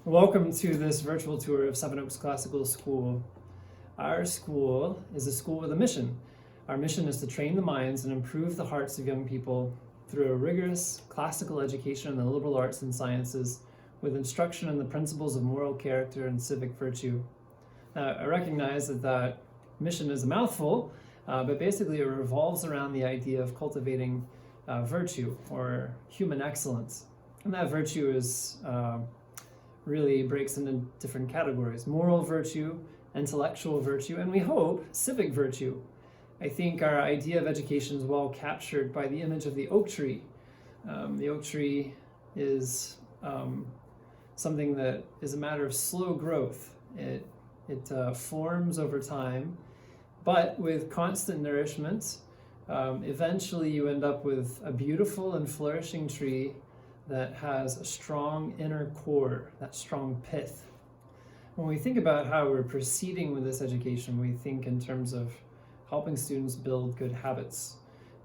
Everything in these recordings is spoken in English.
Welcome to this virtual tour of Seven Oaks Classical School. Our school is a school with a mission. Our mission is to train the minds and improve the hearts of young people through a rigorous classical education in the liberal arts and sciences with instruction in the principles of moral character and civic virtue. Now, I recognize that mission is a mouthful, but basically it revolves around the idea of cultivating virtue or human excellence. And that virtue is really breaks into different categories: moral virtue, intellectual virtue, and we hope civic virtue. I think our idea of education is well captured by the image of the oak tree. The oak tree is something that is a matter of slow growth. It forms over time, but with constant nourishment, eventually you end up with a beautiful and flourishing tree that has a strong inner core, that strong pith. When we think about how we're proceeding with this education, we think in terms of helping students build good habits.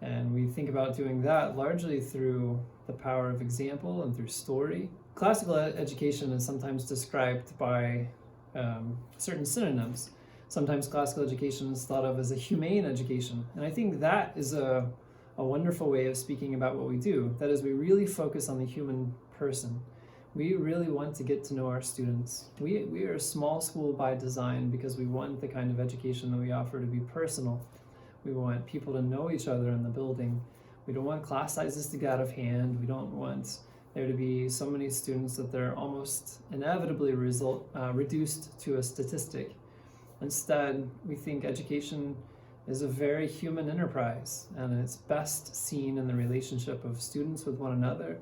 And we think about doing that largely through the power of example and through story. Classical education is sometimes described by certain synonyms. Sometimes classical education is thought of as a humane education. And I think that is a wonderful way of speaking about what we do. That is, we really focus on the human person. We really want to get to know our students. We are a small school by design because we want the kind of education that we offer to be personal. We want people to know each other in the building. We don't want class sizes to get out of hand. We don't want there to be so many students that they're almost inevitably reduced to a statistic. Instead, we think education is a very human enterprise, and it's best seen in the relationship of students with one another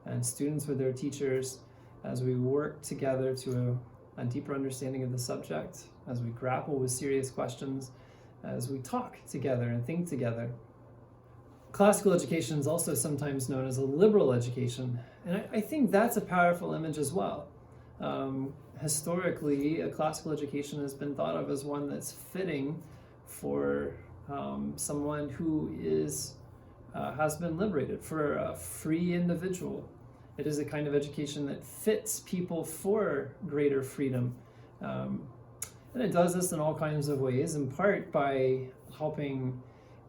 and students with their teachers as we work together to a deeper understanding of the subject, as we grapple with serious questions, as we talk together and think together. Classical education is also sometimes known as a liberal education, and I think that's a powerful image as well. Historically, a classical education has been thought of as one that's fitting for someone who has been liberated, for a free individual. It is a kind of education that fits people for greater freedom. And it does this in all kinds of ways, in part by helping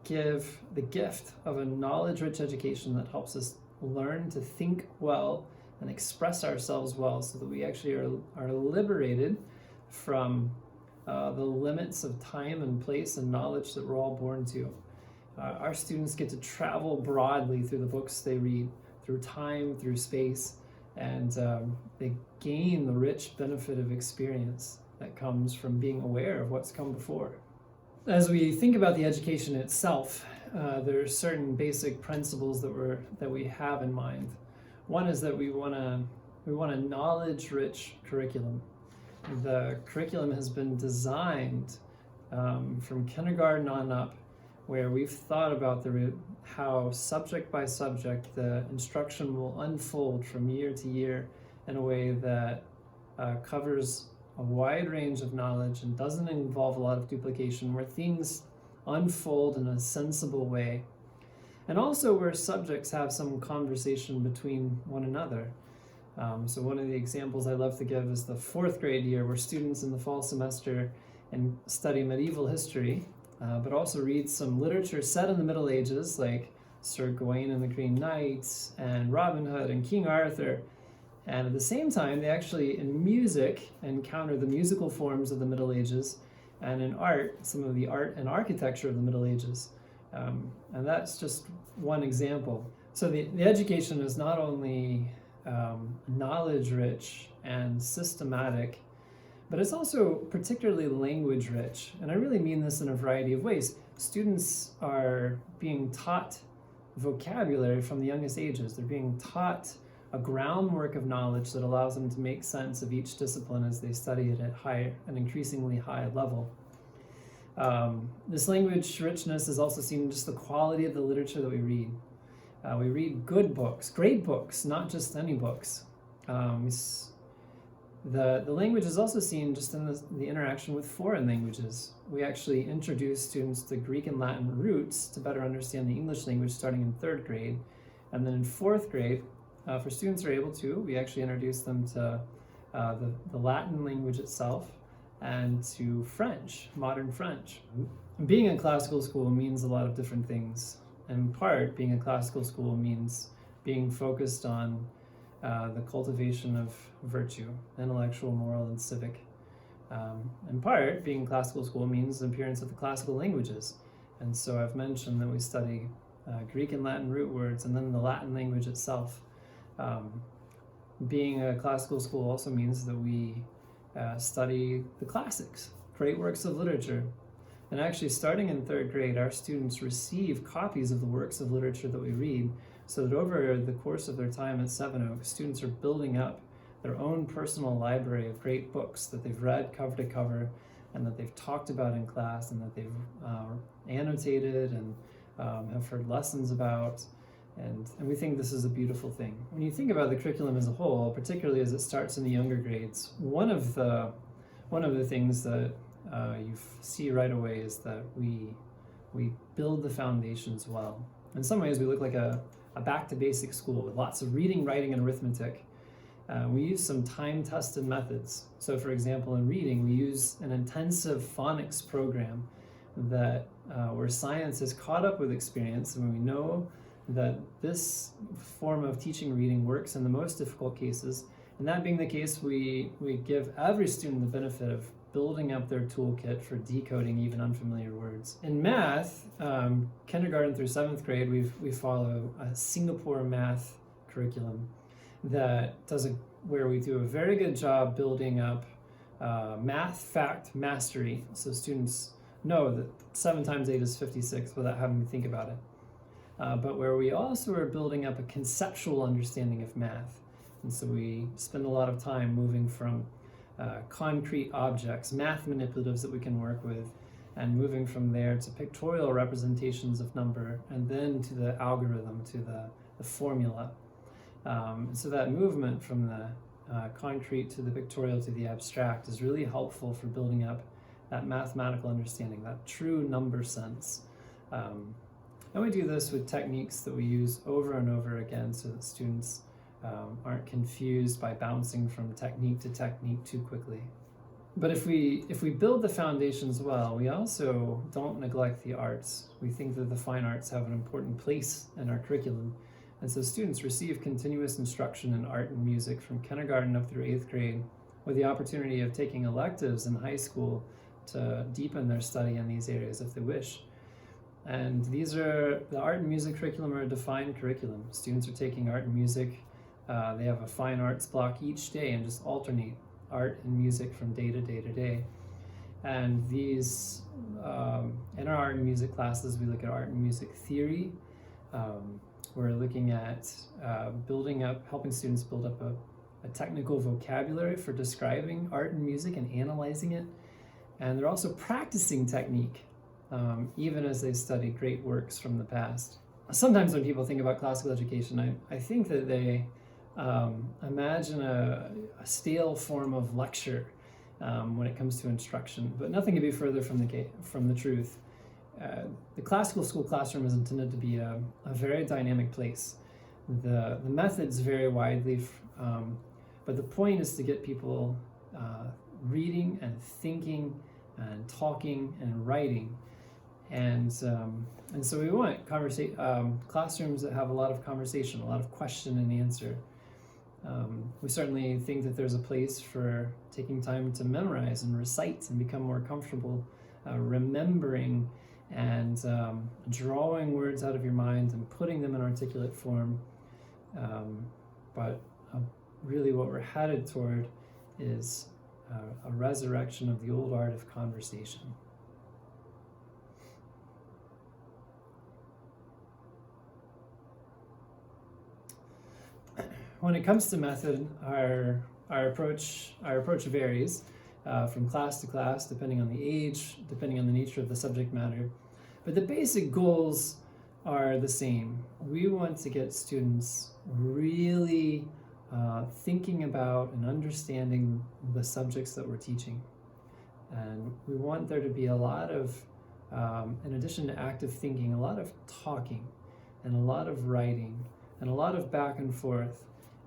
give the gift of a knowledge-rich education that helps us learn to think well and express ourselves well, so that we actually are liberated from the limits of time and place and knowledge that we're all born to. Our students get to travel broadly through the books they read, through time, through space, and they gain the rich benefit of experience that comes from being aware of what's come before. As we think about the education itself, there are certain basic principles that we have in mind. One is that we want a knowledge-rich curriculum. The curriculum has been designed from kindergarten on up, where we've thought about how subject by subject the instruction will unfold from year to year in a way that covers a wide range of knowledge and doesn't involve a lot of duplication, where things unfold in a sensible way. And also where subjects have some conversation between one another. So one of the examples I love to give is the 4th grade year, where students in the fall semester and study medieval history, but also read some literature set in the Middle Ages, like Sir Gawain and the Green Knight and Robin Hood and King Arthur. And at the same time, they actually, in music, encounter the musical forms of the Middle Ages, and in art, some of the art and architecture of the Middle Ages. And that's just one example. So the education is not only knowledge-rich and systematic, but it's also particularly language-rich. And I really mean this in a variety of ways. Students are being taught vocabulary from the youngest ages. They're being taught a groundwork of knowledge that allows them to make sense of each discipline as they study it at an increasingly high level. This language richness is also seen in just the quality of the literature that we read. We read good books, great books, not just any books. The language is also seen just in the interaction with foreign languages. We actually introduce students to Greek and Latin roots to better understand the English language starting in 3rd grade. And then in 4th grade, for students who are able to, we actually introduce them to the Latin language itself, and to French, modern French. Being a classical school means a lot of different things. In part, being a classical school means being focused on the cultivation of virtue, intellectual, moral, and civic. In part, being a classical school means the appearance of the classical languages. And so I've mentioned that we study Greek and Latin root words, and then the Latin language itself. Being a classical school also means that we study the classics, great works of literature. And actually, starting in 3rd grade, our students receive copies of the works of literature that we read, so that over the course of their time at Seven Oaks, students are building up their own personal library of great books that they've read cover to cover, and that they've talked about in class, and that they've annotated and have heard lessons about. And we think this is a beautiful thing. When you think about the curriculum as a whole, particularly as it starts in the younger grades, one of the things that you see right away is that we build the foundations well. In some ways, we look like a back to basic school with lots of reading, writing, and arithmetic. We use some time-tested methods. So for example, in reading, we use an intensive phonics program that where science has caught up with experience, and we know that this form of teaching reading works in the most difficult cases. And that being the case, we give every student the benefit of building up their toolkit for decoding even unfamiliar words. In math, kindergarten through 7th grade, we follow a Singapore math curriculum where we do a very good job building up math fact mastery, so students know that 7 times 8 is 56 without having to think about it. But where we also are building up a conceptual understanding of math. And so we spend a lot of time moving from concrete objects, math manipulatives that we can work with, and moving from there to pictorial representations of number, and then to the algorithm, to the formula. So that movement from the concrete to the pictorial to the abstract is really helpful for building up that mathematical understanding, that true number sense. And we do this with techniques that we use over and over again so that students aren't confused by bouncing from technique to technique too quickly. But if we build the foundations well, we also don't neglect the arts. We think that the fine arts have an important place in our curriculum. And so students receive continuous instruction in art and music from kindergarten up through 8th grade, with the opportunity of taking electives in high school to deepen their study in these areas if they wish. And the art and music curriculum are a defined curriculum. Students are taking art and music. They have a fine arts block each day and just alternate art and music from day to day to day. And these, in our art and music classes, we look at art and music theory. We're looking at helping students build up a technical vocabulary for describing art and music and analyzing it. And they're also practicing technique, even as they study great works from the past. Sometimes when people think about classical education, I think that they imagine a stale form of lecture when it comes to instruction, but nothing could be further from the truth. The classical school classroom is intended to be a very dynamic place. The methods vary widely, but the point is to get people reading and thinking and talking and writing. And so we want classrooms that have a lot of conversation, a lot of question and answer. We certainly think that there's a place for taking time to memorize and recite and become more comfortable remembering and drawing words out of your mind and putting them in articulate form. But really what we're headed toward is a resurrection of the old art of conversation. When it comes to method, our approach varies from class to class, depending on the age, depending on the nature of the subject matter. But the basic goals are the same. We want to get students really thinking about and understanding the subjects that we're teaching. And we want there to be a lot of, in addition to active thinking, a lot of talking and a lot of writing and a lot of back and forth.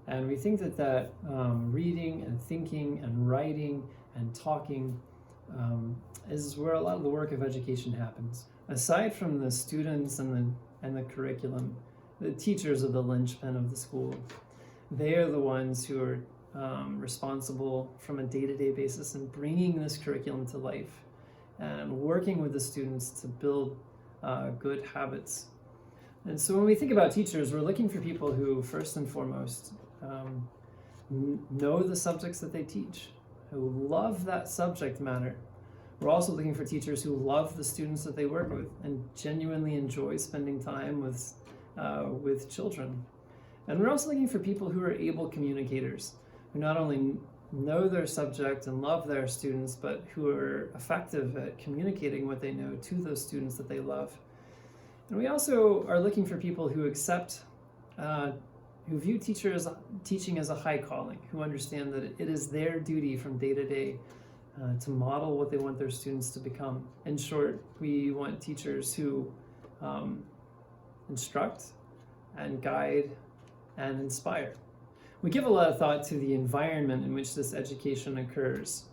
And we think that reading and thinking and writing and talking is where a lot of the work of education happens. Aside from the students and the curriculum, the teachers are the linchpin of the school. They are the ones who are responsible from a day-to-day basis in bringing this curriculum to life and working with the students to build good habits. And so when we think about teachers, we're looking for people who, first and foremost, know the subjects that they teach, who love that subject matter. We're also looking for teachers who love the students that they work with and genuinely enjoy spending time with children. And we're also looking for people who are able communicators, who not only know their subject and love their students, but who are effective at communicating what they know to those students that they love. And we also are looking for people who accept, who view teaching as a high calling, who understand that it is their duty from day to day to model what they want their students to become. In short, we want teachers who instruct and guide and inspire. We give a lot of thought to the environment in which this education occurs.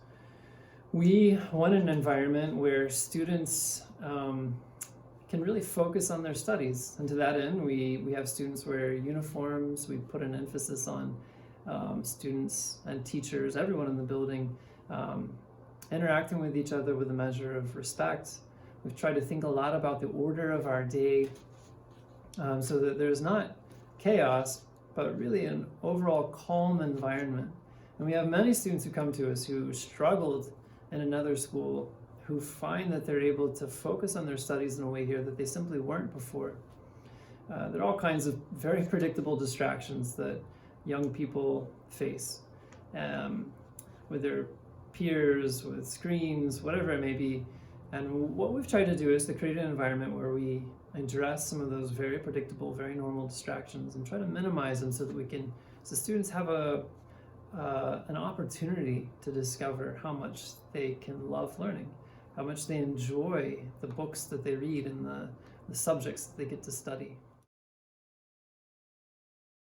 We want an environment where students can really focus on their studies. And to that end, we have students wear uniforms. We put an emphasis on students and teachers, everyone in the building, interacting with each other with a measure of respect. We've tried to think a lot about the order of our day so that there's not chaos, but really an overall calm environment. And we have many students who come to us who struggled in another school, who find that they're able to focus on their studies in a way here that they simply weren't before. There are all kinds of very predictable distractions that young people face with their peers, with screens, whatever it may be. And what we've tried to do is to create an environment where we address some of those very predictable, very normal distractions and try to minimize them so that so students have an opportunity to discover how much they can love learning, how much they enjoy the books that they read and the subjects that they get to study.